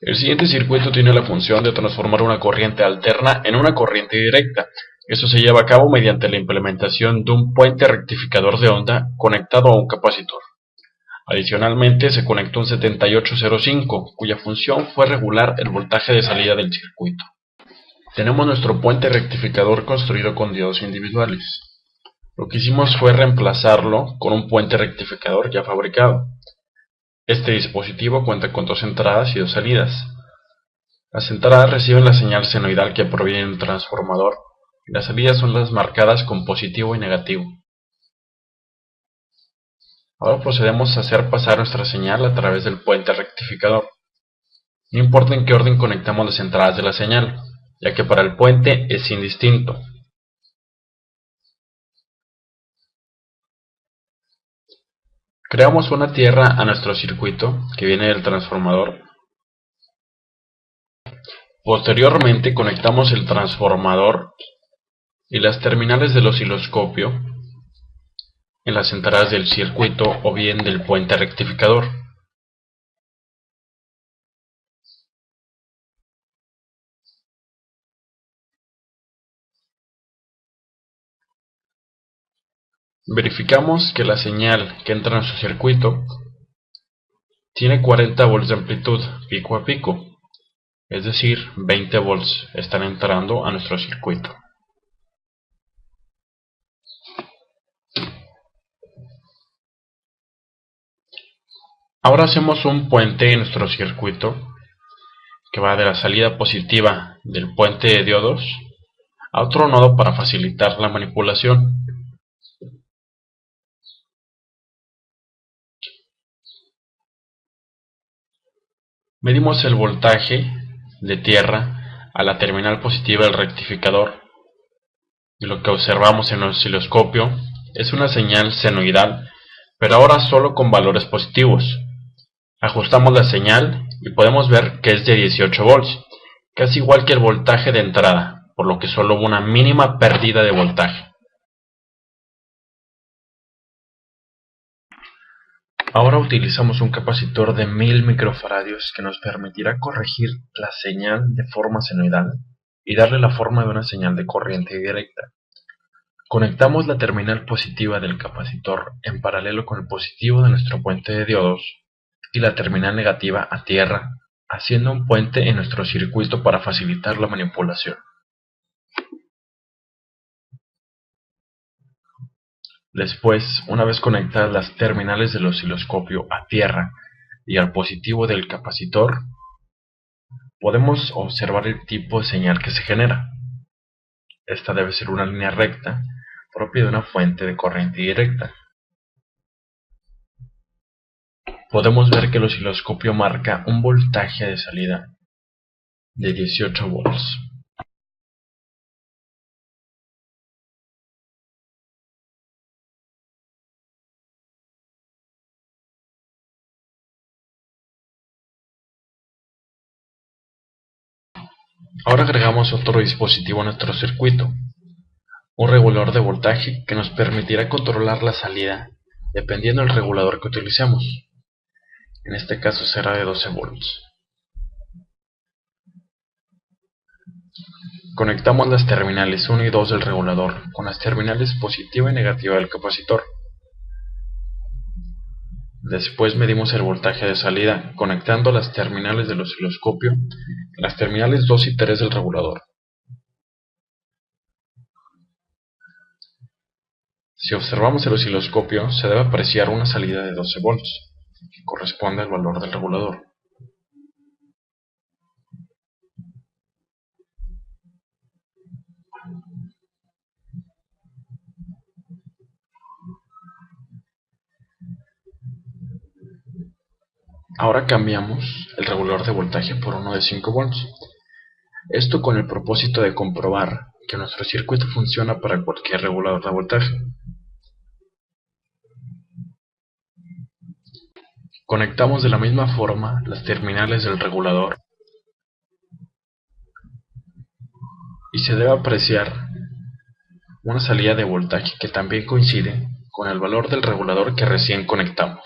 El siguiente circuito tiene la función de transformar una corriente alterna en una corriente directa. Esto se lleva a cabo mediante la implementación de un puente rectificador de onda conectado a un capacitor. Adicionalmente, se conectó un 7805, cuya función fue regular el voltaje de salida del circuito. Tenemos nuestro puente rectificador construido con diodos individuales. Lo que hicimos fue reemplazarlo con un puente rectificador ya fabricado. Este dispositivo cuenta con dos entradas y dos salidas. Las entradas reciben la señal senoidal que proviene del transformador, y las salidas son las marcadas con positivo y negativo. Ahora procedemos a hacer pasar nuestra señal a través del puente rectificador. No importa en qué orden conectamos las entradas de la señal, ya que para el puente es indistinto. Creamos una tierra a nuestro circuito que viene del transformador. Posteriormente conectamos el transformador y las terminales del osciloscopio en las entradas del circuito o bien del puente rectificador. Verificamos que la señal que entra en nuestro circuito tiene 40 volts de amplitud pico a pico, es decir, 20 volts están entrando a nuestro circuito. Ahora hacemos un puente en nuestro circuito que va de la salida positiva del puente de diodos a otro nodo para facilitar la manipulación. Medimos el voltaje de tierra a la terminal positiva del rectificador y lo que observamos en el osciloscopio es una señal senoidal, pero ahora solo con valores positivos. Ajustamos la señal y podemos ver que es de 18 volts, casi igual que el voltaje de entrada, por lo que solo hubo una mínima pérdida de voltaje. Ahora utilizamos un capacitor de 1000 microfaradios que nos permitirá corregir la señal de forma senoidal y darle la forma de una señal de corriente directa. Conectamos la terminal positiva del capacitor en paralelo con el positivo de nuestro puente de diodos y la terminal negativa a tierra, haciendo un puente en nuestro circuito para facilitar la manipulación. Después, una vez conectadas las terminales del osciloscopio a tierra y al positivo del capacitor, podemos observar el tipo de señal que se genera. Esta debe ser una línea recta, propia de una fuente de corriente directa. Podemos ver que el osciloscopio marca un voltaje de salida de 18 volts. Ahora agregamos otro dispositivo a nuestro circuito, un regulador de voltaje que nos permitirá controlar la salida dependiendo del regulador que utilicemos. En este caso será de 12 volts. Conectamos las terminales 1 y 2 del regulador con las terminales positiva y negativa del capacitor. Después medimos el voltaje de salida conectando las terminales del osciloscopio a las terminales 2 y 3 del regulador. Si observamos el osciloscopio, se debe apreciar una salida de 12 volts, que corresponde al valor del regulador. Ahora cambiamos el regulador de voltaje por uno de 5 volts. Esto con el propósito de comprobar que nuestro circuito funciona para cualquier regulador de voltaje. Conectamos de la misma forma las terminales del regulador y se debe apreciar una salida de voltaje que también coincide con el valor del regulador que recién conectamos.